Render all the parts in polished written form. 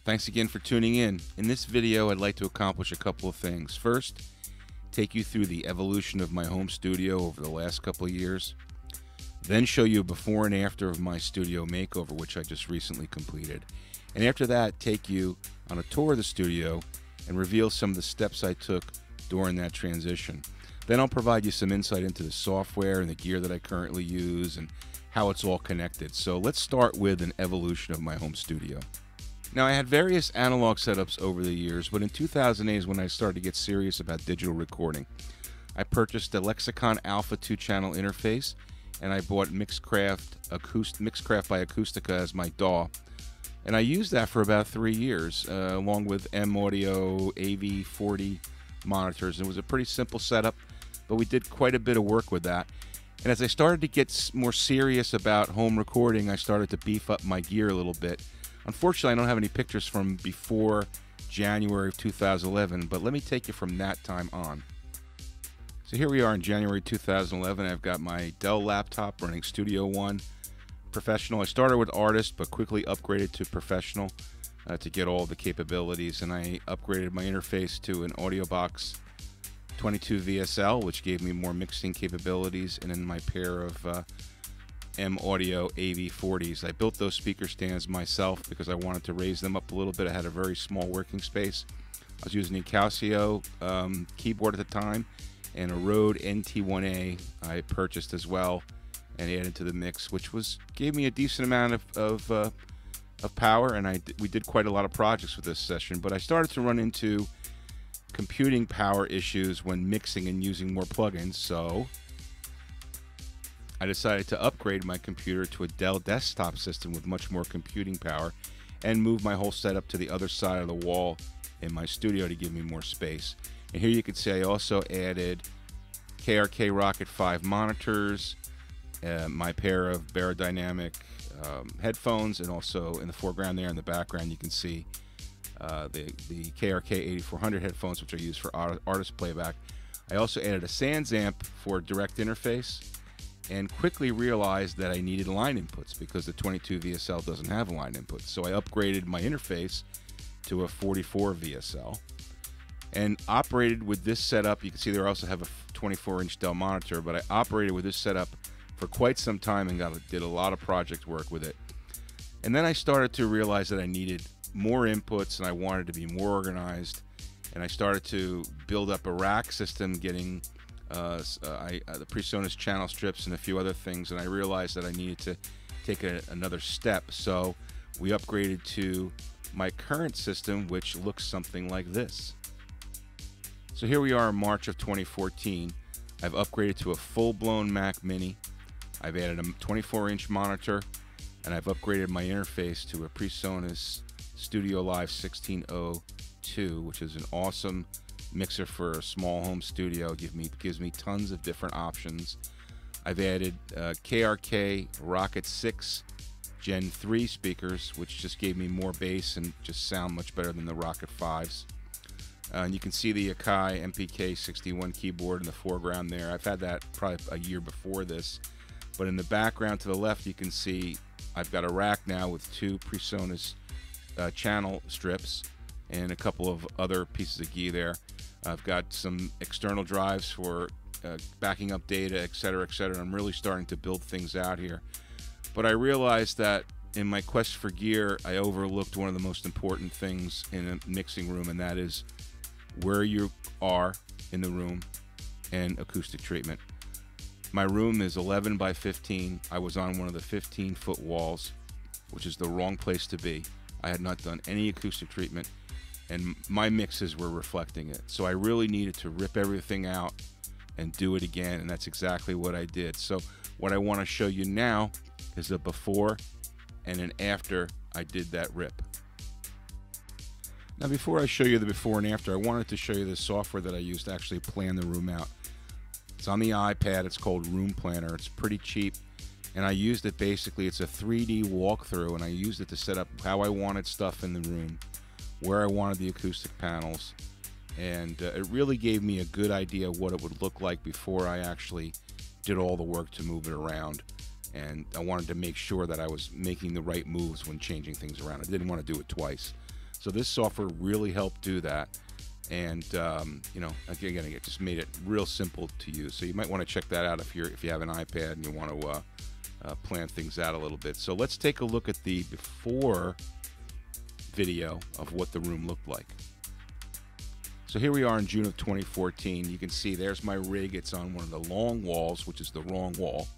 Thanks again for tuning in. In this video, I'd like to accomplish a couple of things. First, take you through the evolution of my home studio over the last couple of years. Then show you a before and after of my studio makeover, which I just recently completed. And after that, take you on a tour of the studio and reveal some of the steps I took during that transition. Then I'll provide you some insight into the software and the gear that I currently use and how it's all connected. So let's start with an evolution of my home studio. Now, I had various analog setups over the years, but in 2008 is when I started to get serious about digital recording. I purchased a Lexicon Alpha 2-channel interface, and I bought Mixcraft by Acoustica as my DAW. And I used that for about 3 years, along with M Audio AV40 monitors. It was a pretty simple setup, but we did quite a bit of work with that. And as I started to get more serious about home recording, I started to beef up my gear a little bit. Unfortunately, I don't have any pictures from before January of 2011, but let me take you from that time on. So here we are in January 2011. I've got my Dell laptop running Studio One Professional. I started with Artist, but quickly upgraded to Professional to get all the capabilities, and I upgraded my interface to an AudioBox 22 VSL, which gave me more mixing capabilities, and then my pair of M Audio AV40s. I built those speaker stands myself because I wanted to raise them up a little bit. I had a very small working space. I was using a Casio keyboard at the time, and a Rode NT1A I purchased as well and added to the mix, which gave me a decent amount of power, and we did quite a lot of projects with this session. But I started to run into computing power issues when mixing and using more plugins, so I decided to upgrade my computer to a Dell desktop system with much more computing power and move my whole setup to the other side of the wall in my studio to give me more space. And here you can see I also added KRK Rocket 5 monitors, my pair of Barodynamic headphones, and also in the foreground there in the background you can see the KRK 8400 headphones, which I use for artist playback. I also added a Sans amp for direct interface, and quickly realized that I needed line inputs because the 22 VSL doesn't have line inputs. So I upgraded my interface to a 44 VSL and operated with this setup. You can see there I also have a 24-inch Dell monitor, but I operated with this setup for quite some time and did a lot of project work with it. And then I started to realize that I needed more inputs and I wanted to be more organized, and I started to build up a rack system, getting the PreSonus channel strips and a few other things, and I realized that I needed to take another step. So we upgraded to my current system, which looks something like this. So here we are in March of 2014. I've upgraded to a full-blown Mac Mini. I've added a 24-inch monitor, and I've upgraded my interface to a PreSonus Studio Live 1602, which is an awesome mixer for a small home studio. Gives me tons of different options. I've added KRK Rocket 6 Gen 3 speakers, which just gave me more bass and just sound much better than the Rocket 5s. And you can see the Akai MPK 61 keyboard in the foreground there. I've had that probably a year before this, but in the background to the left you can see I've got a rack now with two PreSonus channel strips and a couple of other pieces of gear there. I've got some external drives for backing up data, etc., etc. I'm really starting to build things out here. But I realized that in my quest for gear, I overlooked one of the most important things in a mixing room, and that is where you are in the room and acoustic treatment. My room is 11 by 15. I was on one of the 15-foot walls, which is the wrong place to be. I had not done any acoustic treatment, and my mixes were reflecting it. So I really needed to rip everything out and do it again, and that's exactly what I did. So what I want to show you now is a before and an after I did that rip. Now, before I show you the before and after, I wanted to show you the software that I used to actually plan the room out. It's on the iPad. It's called Room Planner. It's pretty cheap, and I used it basically. It's a 3D walkthrough, and I used it to set up how I wanted stuff in the room, where I wanted the acoustic panels, and it really gave me a good idea of what it would look like before I actually did all the work to move it around. And I wanted to make sure that I was making the right moves when changing things around. I didn't want to do it twice. So this software really helped do that. And you know, again, it just made it real simple to use. So you might want to check that out if you have an iPad and you want to plan things out a little bit. So let's take a look at the before video of what the room looked like. So here we are in June of 2014. You can see there's my rig. It's on one of the long walls, which is the wrong wall.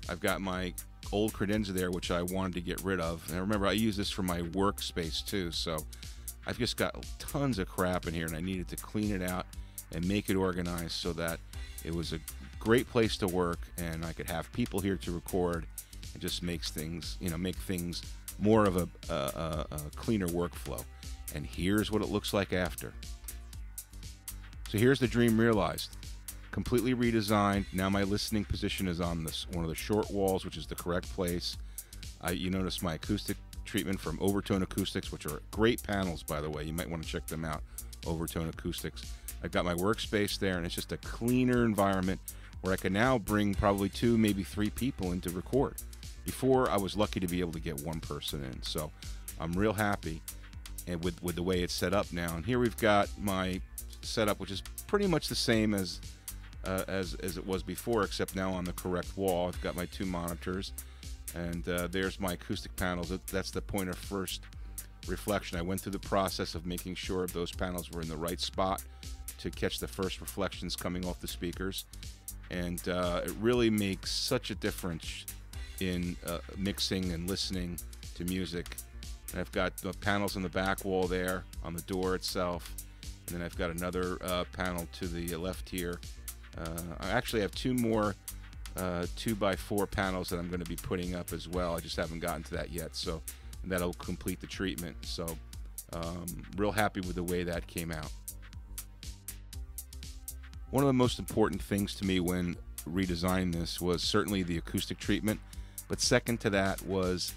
I've got my old credenza there, which I wanted to get rid of. And remember, I use this for my workspace too. So I've just got tons of crap in here, and I needed to clean it out and make it organized so that it was a great place to work, and I could have people here to record. It just makes things, you know, make things more of a cleaner workflow. And here's what it looks like after. So here's the dream realized. Completely redesigned. Now my listening position is on this one of the short walls, which is the correct place. You notice my acoustic treatment from Overtone Acoustics, which are great panels, by the way. You might want to check them out, Overtone Acoustics. I've got my workspace there, and it's just a cleaner environment where I can now bring probably 2, maybe 3 people in to record. Before, I was lucky to be able to get 1 person in, so I'm real happy and with the way it's set up now. And here we've got my setup, which is pretty much the same as it was before, except now on the correct wall. I've got my 2 monitors, and there's my acoustic panels. That's the point of first reflection. I went through the process of making sure those panels were in the right spot to catch the first reflections coming off the speakers, and it really makes such a difference in mixing and listening to music. And I've got the panels on the back wall there, on the door itself, and then I've got another panel to the left here. I actually have 2 more 2x4 panels that I'm going to be putting up as well. I just haven't gotten to that yet, so that'll complete the treatment. So real happy with the way that came out. One of the most important things to me when redesigning this was certainly the acoustic treatment, but second to that was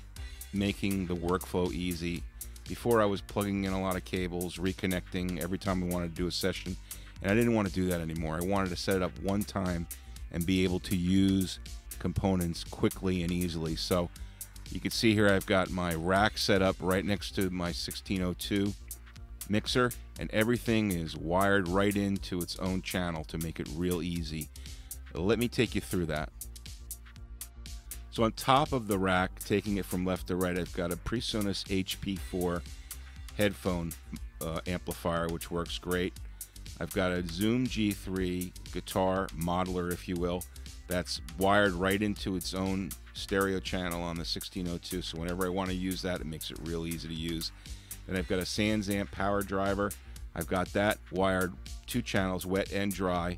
making the workflow easy. Before, I was plugging in a lot of cables, reconnecting every time I wanted to do a session, and I didn't want to do that anymore. I wanted to set it up one time and be able to use components quickly and easily. So you can see here I've got my rack set up right next to my 1602 mixer, and everything is wired right into its own channel to make it real easy. Let me take you through that. So on top of the rack, taking it from left to right, I've got a PreSonus HP4 headphone amplifier, which works great. I've got a Zoom G3 guitar modeler, if you will, that's wired right into its own stereo channel on the 1602. So whenever I want to use that, it makes it real easy to use. Then I've got a SansAmp power driver. I've got that wired 2 channels, wet and dry,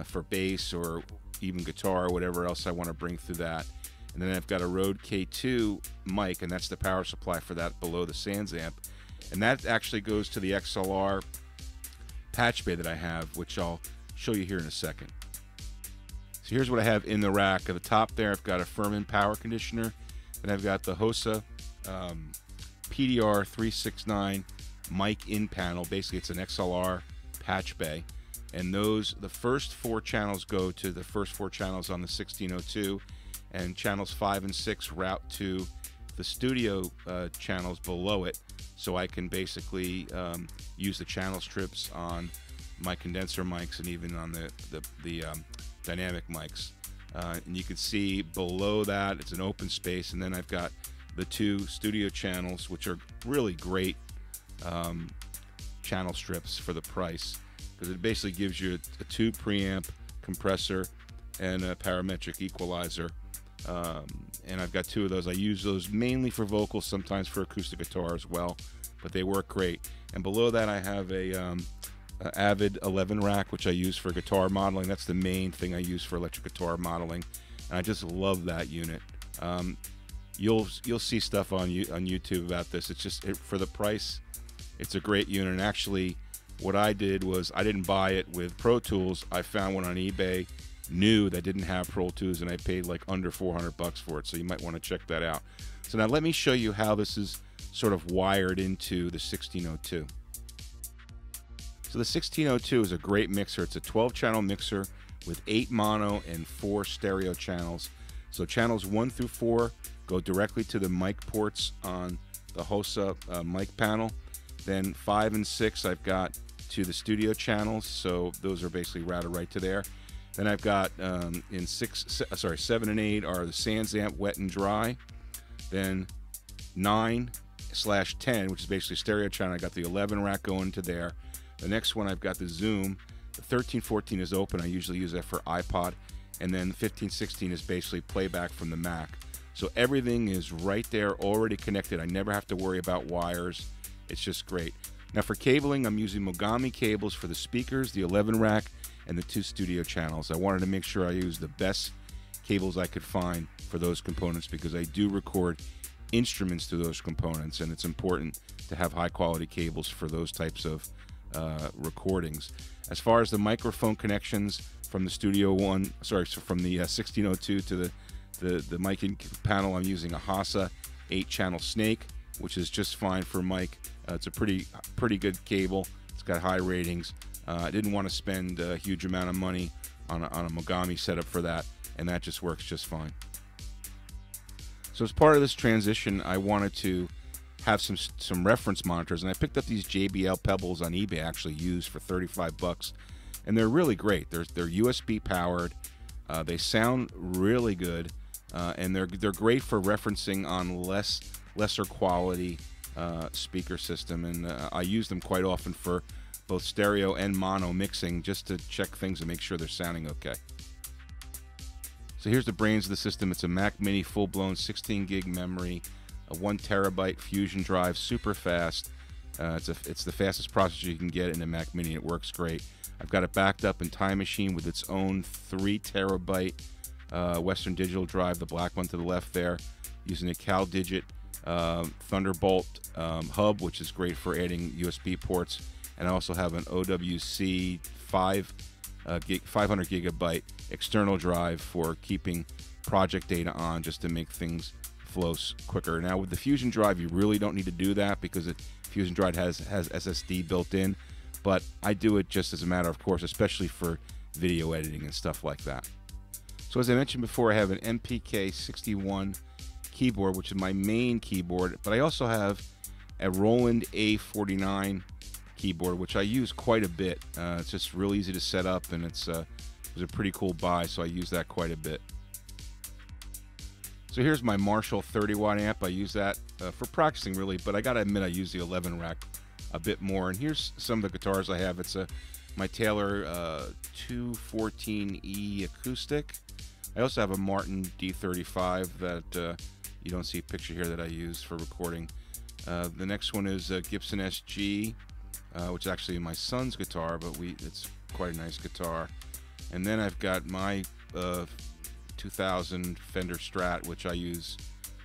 for bass or even guitar or whatever else I want to bring through that. And then I've got a Rode K2 mic, and that's the power supply for that below the SansAmp. And that actually goes to the XLR patch bay that I have, which I'll show you here in a second. So here's what I have in the rack. At the top there, I've got a Furman power conditioner. Then I've got the Hosa PDR 369 mic in panel. Basically, it's an XLR patch bay. And the first 4 channels go to the first 4 channels on the 1602, and channels 5 and 6 route to the studio channels below it, so I can basically use the channel strips on my condenser mics and even on the dynamic mics. And you can see below that it's an open space, and then I've got the 2 studio channels, which are really great channel strips for the price, because it basically gives you a 2 preamp compressor and a parametric equalizer. And I've got 2 of those. I use those mainly for vocals, sometimes for acoustic guitar as well, but they work great. And below that I have a Avid 11 rack, which I use for guitar modeling. That's the main thing I use for electric guitar modeling, and I just love that unit. You'll see stuff on YouTube about this. It's just for the price, it's a great unit. And actually, what I did was I didn't buy it with Pro Tools. I found one on eBay new that didn't have Pro Tools, and I paid like under $400 for it, so you might want to check that out. So now let me show you how this is sort of wired into the 1602. So the 1602 is a great mixer. It's a 12-channel mixer with 8 mono and 4 stereo channels. So channels 1 through 4 go directly to the mic ports on the Hosa mic panel, Then 5 and 6 I've got to the studio channels, so those are basically routed right to there. Then I've got in 7 and 8 are the Sans amp wet and dry. Then 9/10, which is basically stereo channel, I got the 11 rack going to there. The next one I've got the Zoom. The 13/14 is open. I usually use that for iPod. And then 15/16 is basically playback from the Mac. So everything is right there, already connected. I never have to worry about wires. It's just great. Now for cabling, I'm using Mogami cables for the speakers, the 11 rack, and the 2 studio channels. I wanted to make sure I used the best cables I could find for those components, because I do record instruments to those components, and it's important to have high quality cables for those types of recordings. As far as the microphone connections from the Studio One, from the 1602 to the mic panel, I'm using a Hasa 8-channel Snake, which is just fine for mic. It's a pretty good cable. It's got high ratings. I didn't want to spend a huge amount of money on a Mogami setup for that, and that just works just fine. So as part of this transition, I wanted to have some reference monitors, and I picked up these JBL Pebbles on eBay, actually used for 35 bucks, and they're really great. They're USB powered. They sound really good, and they're great for referencing on lesser quality speaker system, and I use them quite often for both stereo and mono mixing, just to check things and make sure they're sounding okay. So here's the brains of the system. It's a Mac Mini full-blown 16 gig memory, a 1 terabyte Fusion drive, super fast. It's the fastest processor you can get in a Mac Mini. It works great. I've got it backed up in Time Machine with its own 3 terabyte Western Digital drive, the black one to the left there, using a CalDigit Thunderbolt hub, which is great for adding USB ports. And I also have an OWC 500 gigabyte external drive for keeping project data on, just to make things flow quicker. Now with the Fusion drive, you really don't need to do that, because the Fusion drive has SSD built in, but I do it just as a matter of course, especially for video editing and stuff like that. So as I mentioned before, I have an MPK61 keyboard, which is my main keyboard, but I also have a Roland A49 keyboard, which I use quite a bit. It's just real easy to set up, and it was a pretty cool buy, so I use that quite a bit. So here's my Marshall 30-watt amp. I use that for practicing really, but I gotta admit I use the 11 rack a bit more. And here's some of the guitars I have. It's my Taylor 214E acoustic. I also have a Martin D35 that you don't see a picture here, that I use for recording. The next one is a Gibson SG, which is actually my son's guitar, but it's quite a nice guitar. And then I've got my 2000 Fender Strat, which I use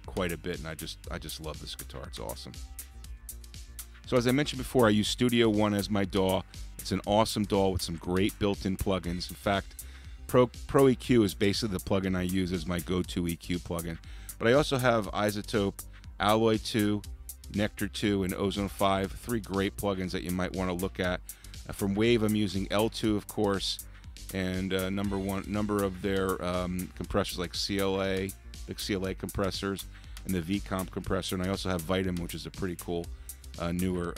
quite a bit, and I just love this guitar. It's awesome. So as I mentioned before, I use Studio One as my DAW. It's an awesome DAW with some great built-in plugins. In fact, Pro EQ is basically the plugin I use as my go-to EQ plugin. But I also have Isotope, Alloy 2, Nectar 2, and Ozone 5, 3 great plugins that you might want to look at. From Wave, I'm using L2, of course, and number of their compressors like CLA, the CLA compressors, and the VComp compressor. And I also have Vitam, which is a pretty cool newer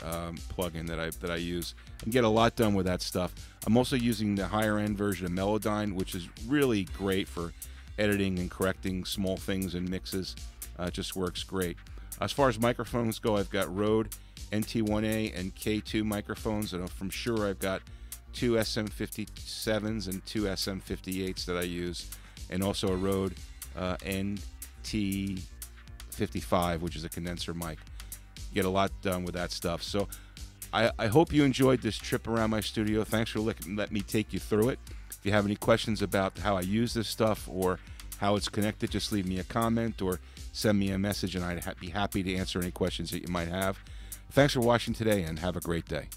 plugin that I use, and get a lot done with that stuff. I'm also using the higher end version of Melodyne, which is really great for editing and correcting small things and mixes. It just works great. As far as microphones go, I've got Rode NT1A and K2 microphones, and from Shure I've got 2 SM57s and 2 SM58s that I use, and also a Rode NT55, which is a condenser mic. Get a lot done with that stuff. So I hope you enjoyed this trip around my studio. Thanks for letting me take you through it. If you have any questions about how I use this stuff or how it's connected, just leave me a comment or send me a message, and I'd be happy to answer any questions that you might have. Thanks for watching today, and have a great day.